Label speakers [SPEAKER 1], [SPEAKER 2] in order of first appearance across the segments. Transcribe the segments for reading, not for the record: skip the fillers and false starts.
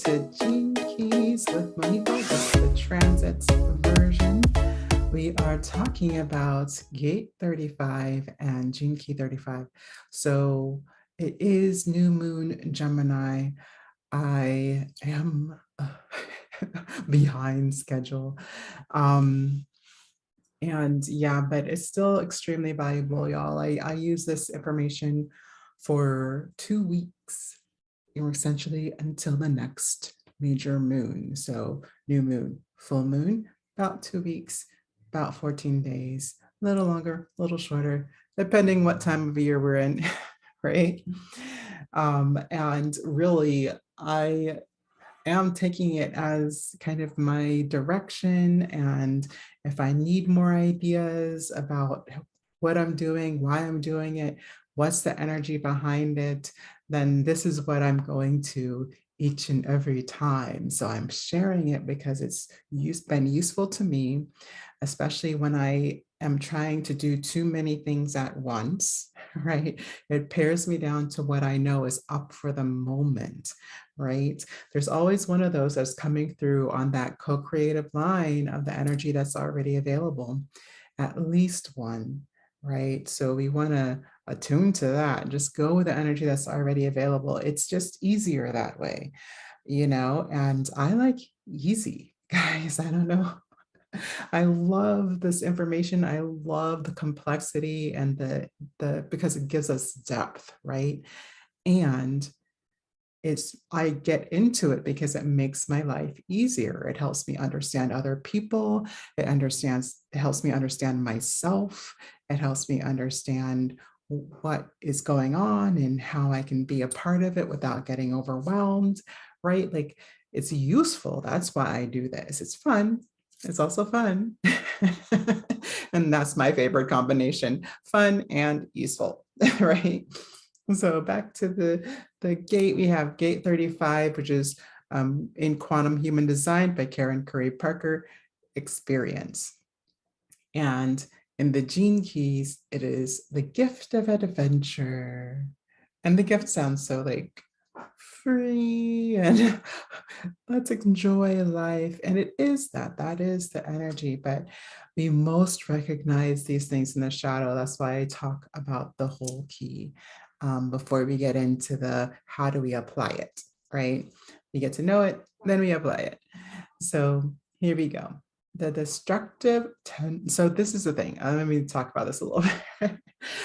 [SPEAKER 1] to Gene Keys with Monica. This is the transits version. We are talking about Gate 35 and Gene Key 35. So it is new moon Gemini. I am behind schedule. And yeah, but it's still extremely valuable, y'all. I use this information for 2 weeks, or essentially until the next major moon. So new moon, full moon, about 2 weeks, about 14 days, a little longer, a little shorter, depending what time of year we're in, right? And really, I am taking it as kind of my direction. And if I need more ideas about what I'm doing, why I'm doing it, what's the energy behind it, then this is what I'm going to each and every time. So I'm sharing it because it's been useful to me, especially when I am trying to do too many things at once, right? It pares me down to what I know is up for the moment, right? There's always one of those that's coming through on that co-creative line of the energy that's already available, at least one, right? So we want to attune to that and just go with the energy that's already available. It's just easier that way, and I like easy, guys. I don't know. I love this information. I love the complexity and the because it gives us depth, right? And I get into it because it makes my life easier. It helps me understand other people. It helps me understand myself. It helps me understand what is going on and how I can be a part of it without getting overwhelmed, right? Like, it's useful. That's why I do this. It's fun. It's also fun. And that's my favorite combination, fun and useful, right? So back to the gate, we have gate 35, which is in Quantum Human Design by Karen Curry Parker, experience. And in the gene keys, it is the gift of adventure. And the gift sounds so like free and let's enjoy life. And it is that is the energy, but we most recognize these things in the shadow. That's why I talk about the whole key before we get into the how do we apply it, right? We get to know it, then we apply it. So here we go. The destructive, so this is the thing. Let me talk about this a little bit.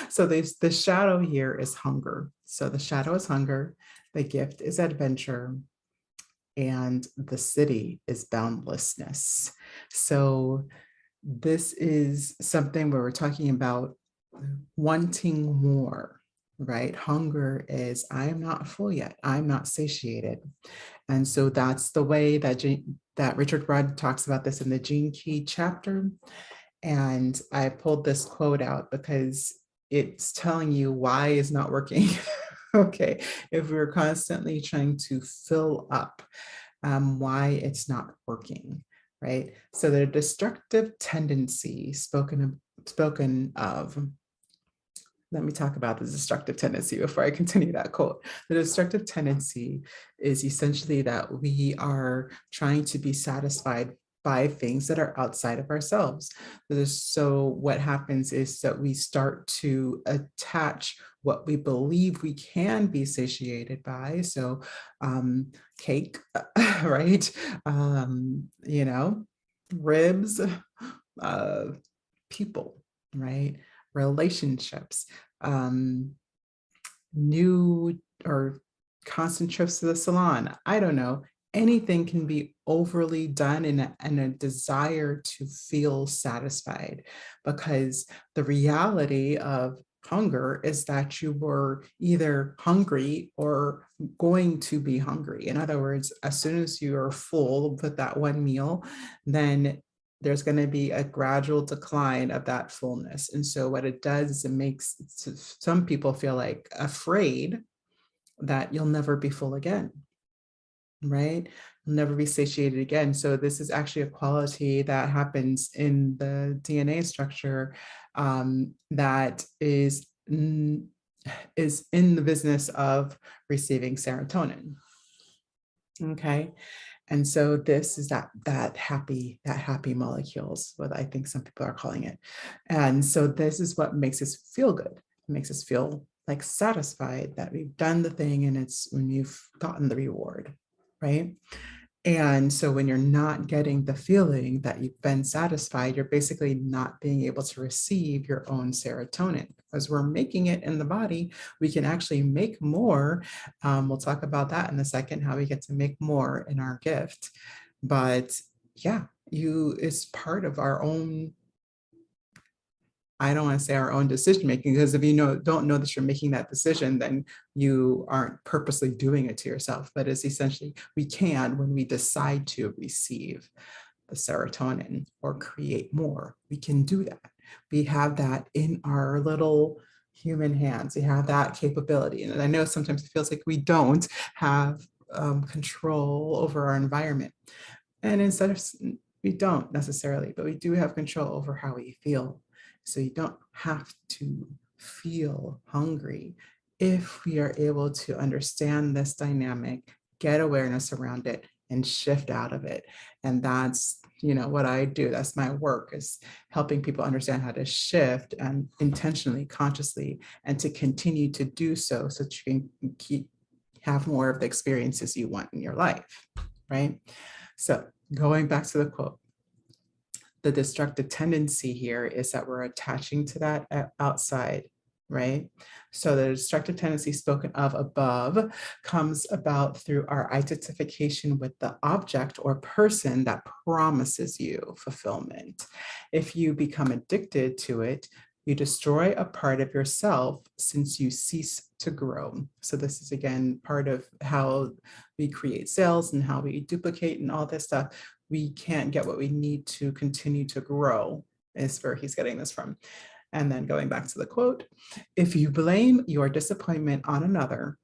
[SPEAKER 1] So the shadow here is hunger. So the shadow is hunger. The gift is adventure. And the city is boundlessness. So this is something where we're talking about wanting more, right? Hunger is, I am not full yet. I'm not satiated. And so that's the way that Richard Rudd talks about this in the Gene Key chapter. And I pulled this quote out because it's telling you why it's not working. Okay, if we're constantly trying to fill up, why it's not working, right? So the destructive tendency spoken of, let me talk about the destructive tendency before I continue that quote. The destructive tendency is essentially that we are trying to be satisfied by things that are outside of ourselves. So what happens is that we start to attach what we believe we can be satiated by. So cake, right? Ribs, people, right? Relationships, new or constant trips to the salon. I don't know. Anything can be overly done in a desire to feel satisfied, because the reality of hunger is that you were either hungry or going to be hungry. In other words, as soon as you are full with that one meal, then there's going to be a gradual decline of that fullness. And so what it does is it makes some people feel like afraid that you'll never be full again, right? You'll never be satiated again. So this is actually a quality that happens in the DNA structure that is in the business of receiving serotonin. Okay. And so this is that happy molecules, what I think some people are calling it. And so this is what makes us feel good. It makes us feel like satisfied that we've done the thing and it's when you've gotten the reward, right? And so when you're not getting the feeling that you've been satisfied, you're basically not being able to receive your own serotonin. As we're making it in the body, we can actually make more. We'll talk about that in a second, how we get to make more in our gift. But yeah, it's part of our own, I don't want to say our own decision making, because if you don't know that you're making that decision, then you aren't purposely doing it to yourself. But it's essentially, we can, when we decide to receive the serotonin or create more, we can do that. We have that in our little human hands. We have that capability. And I know sometimes it feels like we don't have control over our environment. And instead of, we don't necessarily, but we do have control over how we feel. So you don't have to feel hungry if we are able to understand this dynamic, get awareness around it, and shift out of it. And that's, what I do. That's my work, is helping people understand how to shift and intentionally, consciously, and to continue to do so that you can have more of the experiences you want in your life, right? So going back to the quote, the destructive tendency here is that we're attaching to that outside, right? So the destructive tendency spoken of above comes about through our identification with the object or person that promises you fulfillment. If you become addicted to it, you destroy a part of yourself since you cease to grow. So this is, again, part of how we create sales and how we duplicate and all this stuff. We can't get what we need to continue to grow, is where he's getting this from. And then going back to the quote, if you blame your disappointment on another,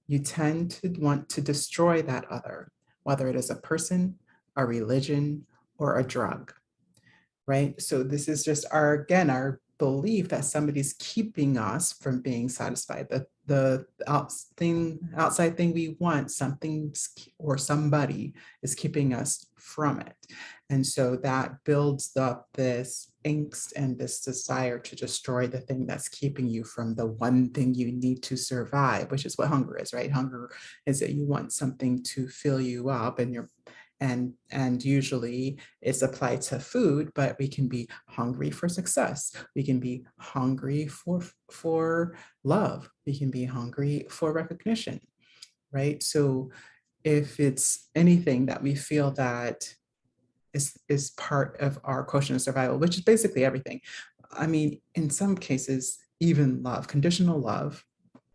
[SPEAKER 1] you tend to want to destroy that other, whether it is a person, a religion, or a drug, right? So this is just our belief that somebody's keeping us from being satisfied. The outside thing we want, something or somebody is keeping us from it. And so that builds up this angst and this desire to destroy the thing that's keeping you from the one thing you need to survive, which is what hunger is, right? Hunger is that you want something to fill you up, and usually it's applied to food, but we can be hungry for success. We can be hungry for love. We can be hungry for recognition, right? So if it's anything that we feel that is part of our quotient of survival, which is basically everything. I mean, in some cases, even love, conditional love,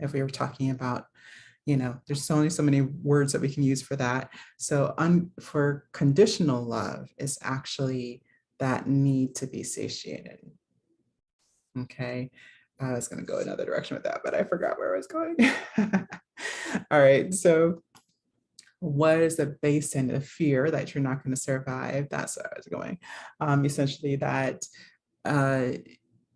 [SPEAKER 1] if we were talking about, there's only so many words that we can use for that. So for conditional love is actually that need to be satiated. Okay. I was going to go another direction with that, but I forgot where I was going. All right. So what is the base in the fear that you're not going to survive? That's where I was going. Essentially that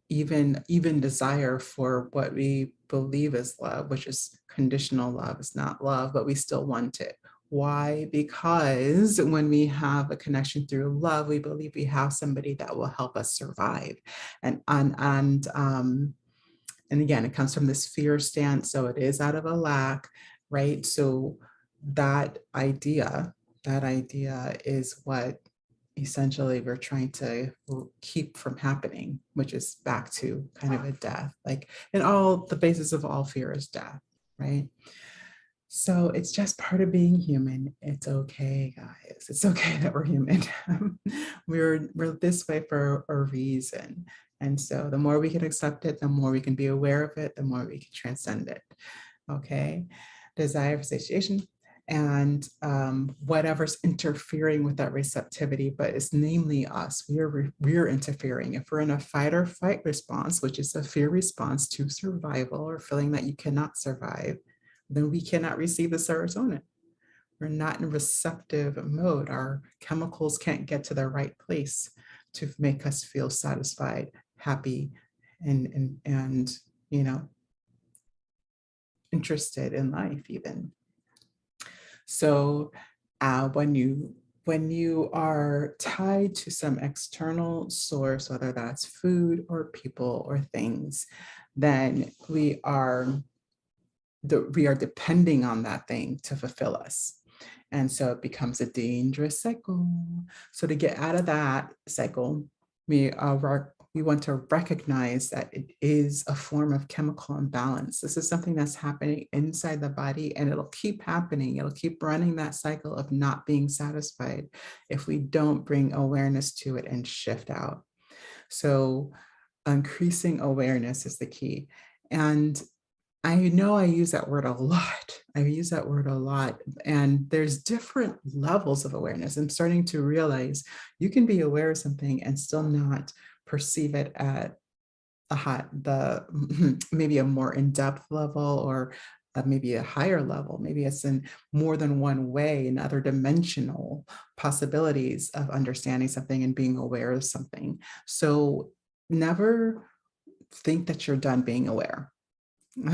[SPEAKER 1] even desire for what we believe is love, which is conditional love, is not love, but we still want it. Why? Because when we have a connection through love, we believe we have somebody that will help us survive. And again, it comes from this fear stance. So it is out of a lack, right? So that idea is what essentially we're trying to keep from happening, which is back to kind of a death. Like, and all the basis of all fear is death, right? So it's just part of being human. It's okay, guys. It's okay that we're human. we're this way for a reason. And so the more we can accept it, the more we can be aware of it, the more we can transcend it. Okay. Desire for satiation and whatever's interfering with that receptivity, but it's namely us. We're interfering. If we're in a fight or flight response, which is a fear response to survival or feeling that you cannot survive, then we cannot receive the serotonin. We're not in receptive mode. Our chemicals can't get to the right place to make us feel satisfied, happy, and interested in life even. So when you are tied to some external source, whether that's food or people or things, then we are depending on that thing to fulfill us. And so it becomes a dangerous cycle. So to get out of that cycle, we want to recognize that it is a form of chemical imbalance. This is something that's happening inside the body, and it'll keep happening. It'll keep running that cycle of not being satisfied if we don't bring awareness to it and shift out. So increasing awareness is the key. And I know I use that word a lot. I use that word a lot. And there's different levels of awareness. I'm starting to realize you can be aware of something and still not perceive it at maybe a more in-depth level, or maybe a higher level. Maybe it's in more than one way, in other dimensional possibilities of understanding something and being aware of something. So never think that you're done being aware.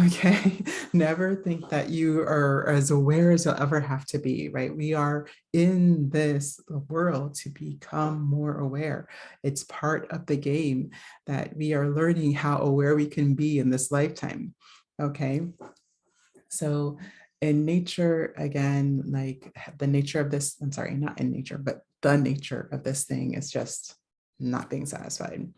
[SPEAKER 1] Okay. Never think that you are as aware as you'll ever have to be, right? We are in this world to become more aware. It's part of the game that we are learning how aware we can be in this lifetime. Okay. So in nature, again, like the nature of this, I'm sorry, not in nature, but the nature of this thing is just not being satisfied.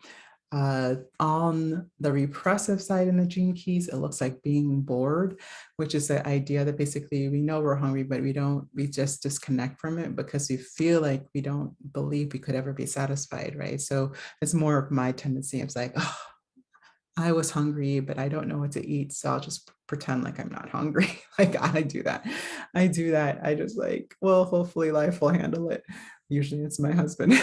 [SPEAKER 1] On the repressive side in the gene keys, it looks like being bored, which is the idea that basically we know we're hungry, but we just disconnect from it because we feel like we don't believe we could ever be satisfied, right? So it's more of my tendency. It's like, oh, I was hungry, but I don't know what to eat. So I'll just pretend like I'm not hungry. Like I do that. I just like, well, hopefully life will handle it. Usually it's my husband.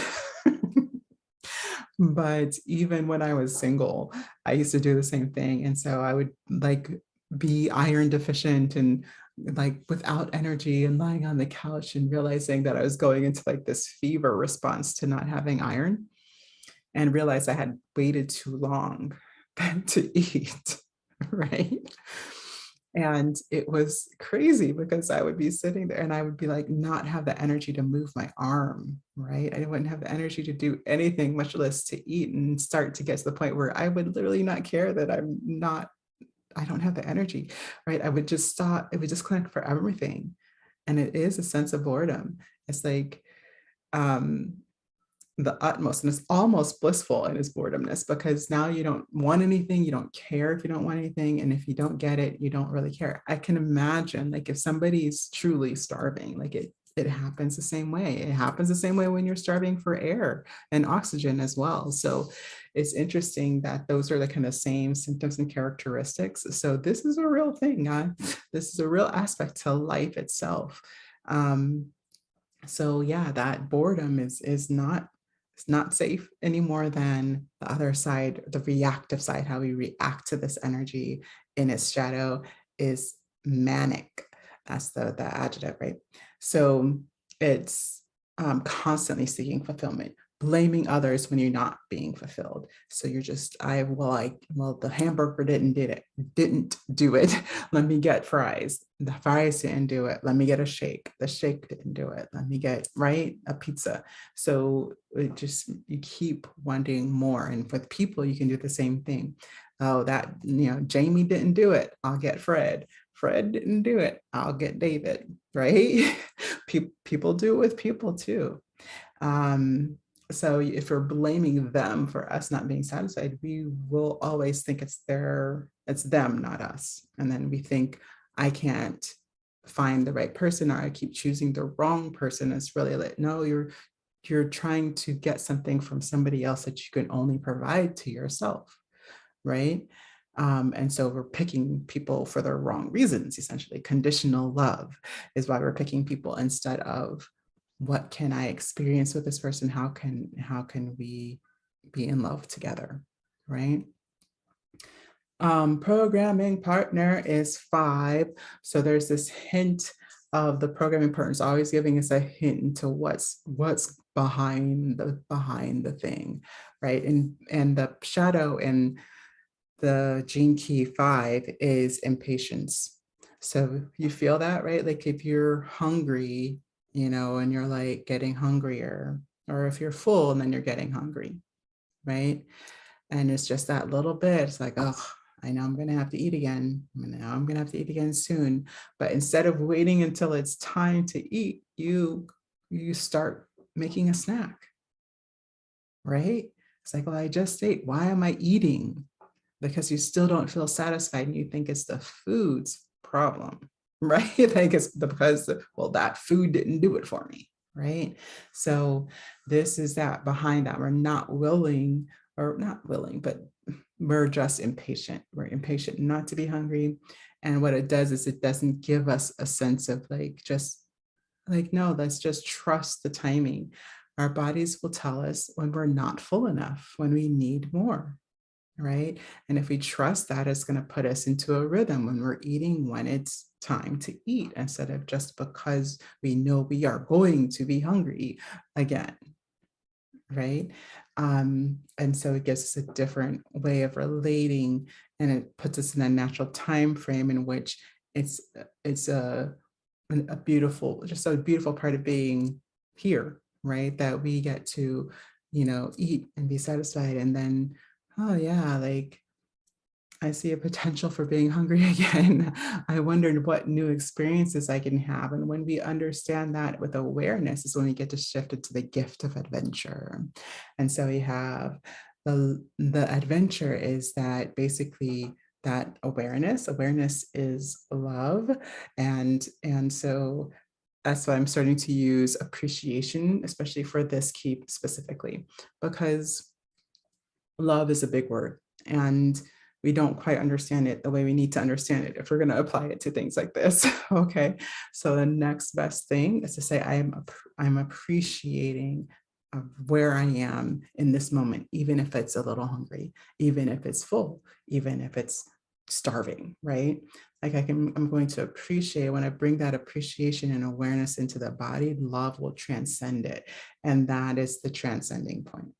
[SPEAKER 1] But even when I was single, I used to do the same thing. And so I would like be iron deficient and like without energy and lying on the couch and realizing that I was going into like this fever response to not having iron, and realized I had waited too long to eat, right? And it was crazy because I would be sitting there and I would be like, not have the energy to move my arm, right? I wouldn't have the energy to do anything, much less to eat, and start to get to the point where I would literally not care that I don't have the energy, right? I would just stop, it would just click for everything. And it is a sense of boredom. It's like, um, the utmost, and it's almost blissful in its boredomness, because now you don't want anything, you don't care if you don't want anything, and if you don't get it, you don't really care. I can imagine like if somebody's truly starving, like it happens the same way. It happens the same way when you're starving for air and oxygen as well. So it's interesting that those are the kind of same symptoms and characteristics. So this is a real thing. This is a real aspect to life itself. So yeah, that boredom is not, it's not safe any more than the other side, the reactive side, how we react to this energy in its shadow is manic. That's the adjective, right? So it's constantly seeking fulfillment, blaming others when you're not being fulfilled. So you're just, well, the hamburger didn't do it. Let me get fries. The fries didn't do it. Let me get a shake. The shake didn't do it. Let me get, right, a pizza. So it just, you keep wanting more. And with people, you can do the same thing. Oh, that, Jamie didn't do it. I'll get Fred. Fred didn't do it. I'll get David, right? People do it with people too. So if we're blaming them for us not being satisfied, we will always think it's them, not us. And then we think, I can't find the right person, or I keep choosing the wrong person. It's really like, no, you're trying to get something from somebody else that you can only provide to yourself, right? And so we're picking people for the wrong reasons. Essentially, conditional love is why we're picking people instead of, what can I experience with this person? How can we be in love together, right? Programming partner is 5. So there's this hint of the programming partner is always giving us a hint into what's behind the thing, right? And the shadow in the gene key 5 is impatience. So you feel that, right? Like if you're hungry, and you're like getting hungrier, or if you're full and then you're getting hungry, right? And it's just that little bit. It's like, oh, I know I'm going to have to eat again. I know I'm going to have to eat again soon. But instead of waiting until it's time to eat, you start making a snack, right? It's like, well, I just ate. Why am I eating? Because you still don't feel satisfied and you think it's the food's problem, right? You think it's because, well, that food didn't do it for me, right? So this is that behind that. We're not willing, or not willing, but we're just impatient. We're impatient not to be hungry. And what it does is it doesn't give us a sense of like, just like, no, let's just trust the timing. Our bodies will tell us when we're not full enough, when we need more, right? And if we trust that, it's going to put us into a rhythm when we're eating when it's time to eat, instead of just because we know we are going to be hungry again, right? And so it gives us a different way of relating, and it puts us in a natural time frame in which it's a beautiful, just a beautiful part of being here, right? That we get to, eat and be satisfied. And then, oh yeah, like I see a potential for being hungry again. I wondered what new experiences I can have. And when we understand that with awareness is when we get to shift into the gift of adventure. And so we have the adventure is that basically that awareness is love. And so that's why I'm starting to use appreciation, especially for this keep specifically, because love is a big word, and we don't quite understand it the way we need to understand it if we're going to apply it to things like this. Okay, so the next best thing is to say I'm appreciating where I am in this moment, even if it's a little hungry, even if it's full, even if it's starving, right? Like I'm going to appreciate. When I bring that appreciation and awareness into the body, love will transcend it, and that is the transcending point.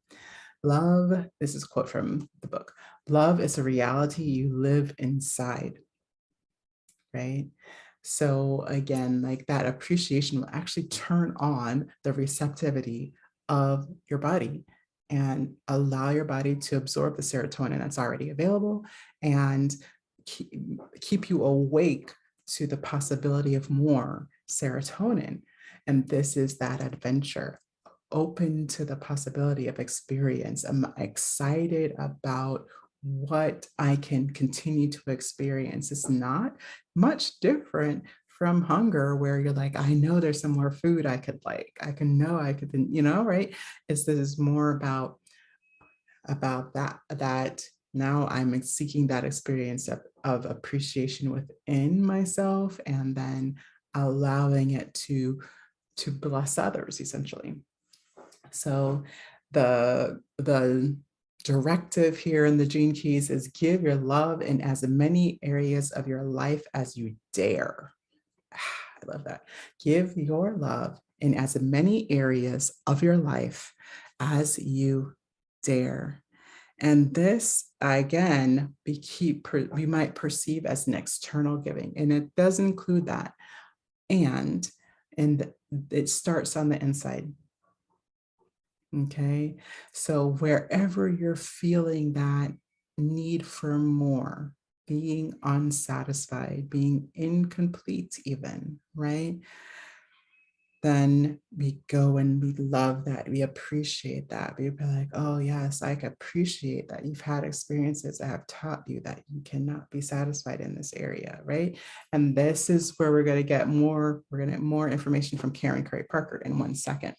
[SPEAKER 1] Love, this is a quote from the book, love is a reality you live inside, right? So again, like that appreciation will actually turn on the receptivity of your body and allow your body to absorb the serotonin that's already available, and keep you awake to the possibility of more serotonin. And this is that adventure, open to the possibility of experience. I'm excited about what I can continue to experience. It's not much different from hunger, where you're like, I know there's some more food I could like. I can know I could, right? This is more about that now I'm seeking that experience of appreciation within myself, and then allowing it to bless others, essentially. So the directive here in the Gene Keys is give your love in as many areas of your life as you dare. I love that. Give your love in as many areas of your life as you dare. And this, again, we might perceive as an external giving, and it does include that. And it starts on the inside. Okay, so wherever you're feeling that need for more, being unsatisfied, being incomplete, even, right? Then we go and we love that. We appreciate that. We be like, oh, yes, I can appreciate that you've had experiences that have taught you that you cannot be satisfied in this area, right? And this is where we're going to get more information from Karen Curry Parker in 1 second.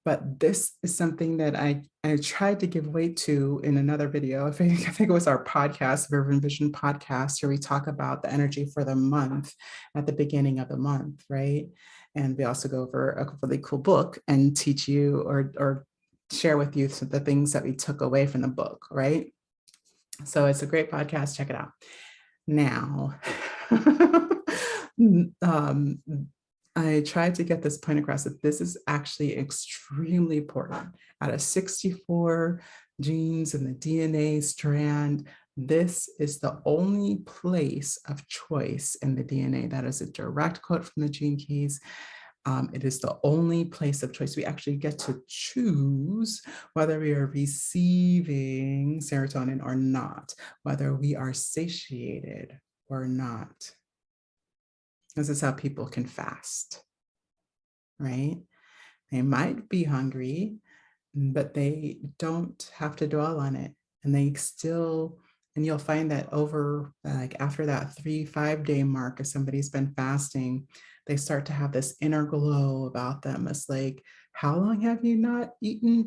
[SPEAKER 1] But this is something that I tried to give weight to in another video. I think it was our podcast, River and Vision podcast, where we talk about the energy for the month at the beginning of the month, right? And we also go over a really cool book and teach you or share with you the things that we took away from the book, right? So it's a great podcast. Check it out. Now, I tried to get this point across that this is actually extremely important. Out of 64 genes in the DNA strand, This is the only place of choice in the DNA. That is a direct quote from the gene keys. It is the only place of choice. We actually get to choose whether we are receiving serotonin or not, whether we are satiated or not. This is how people can fast, right? They might be hungry, but they don't have to dwell on it. And they still, and you'll find that over, like after that 3-5 day mark, if somebody's been fasting, they start to have this inner glow about them. It's like, how long have you not eaten ...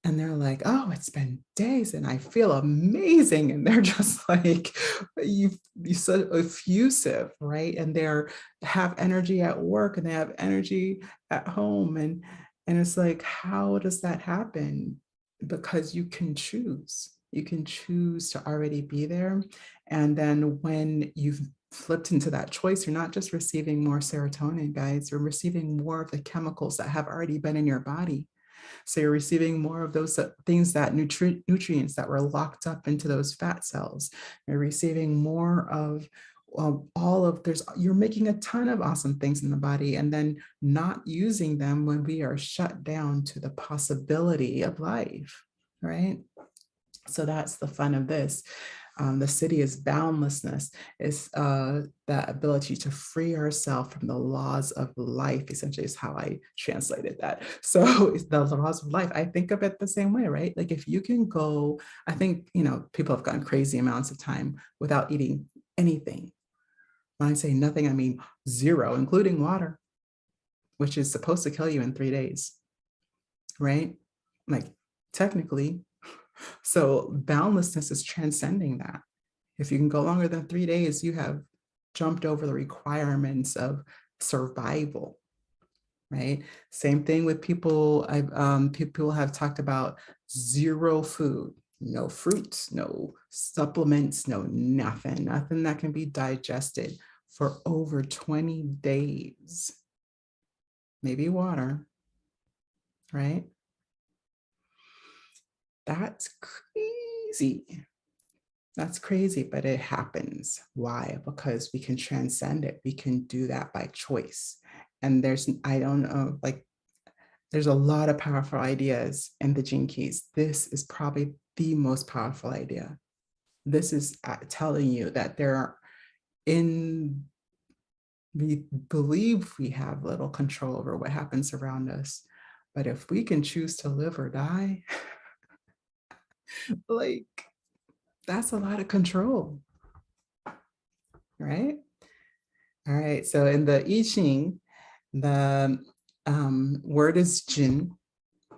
[SPEAKER 1] And they're like, oh, it's been days and I feel amazing. And they're just like, you're so effusive, right? And they're have energy at work and they have energy at home. And it's like, how does that happen? Because you can choose. You can choose to already be there. And then when you've flipped into that choice, you're not just receiving more serotonin, guys, you're receiving more of the chemicals that have already been in your body. So you're receiving more of those things, that nutrients that were locked up into those fat cells. You're receiving more of all of you're making a ton of awesome things in the body and then not using them when we are shut down to the possibility of life, right? So that's the fun of this. The city is boundlessness, is that ability to free ourselves from the laws of life, essentially is how I translated that. So it's the laws of life. I think of it the same way, right? Like if you can go, I think, people have gone crazy amounts of time without eating anything. When I say nothing, I mean zero, including water, which is supposed to kill you in 3 days, right? Like technically. So boundlessness is transcending that. If you can go longer than 3 days, you have jumped over the requirements of survival, right? Same thing with people. People have talked about zero food, no fruits, no supplements, no nothing that can be digested for over 20 days. Maybe water, right? That's crazy. That's crazy, but it happens. Why? Because we can transcend it. We can do that by choice. And I don't know, like, there's a lot of powerful ideas in the Gene Keys. This is probably the most powerful idea. This is telling you that we believe we have little control over what happens around us. But if we can choose to live or die, like, that's a lot of control, right? All right, so in the I Ching, the word is Jin.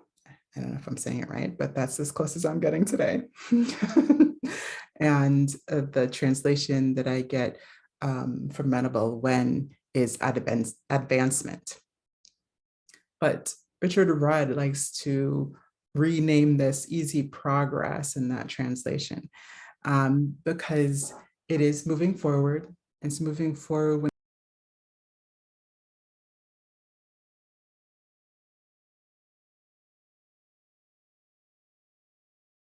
[SPEAKER 1] I don't know if I'm saying it right, but that's as close as I'm getting today. And the translation that I get from Menable when is advancement. But Richard Rudd likes to rename this easy progress in that translation because it is moving forward. It's moving forward when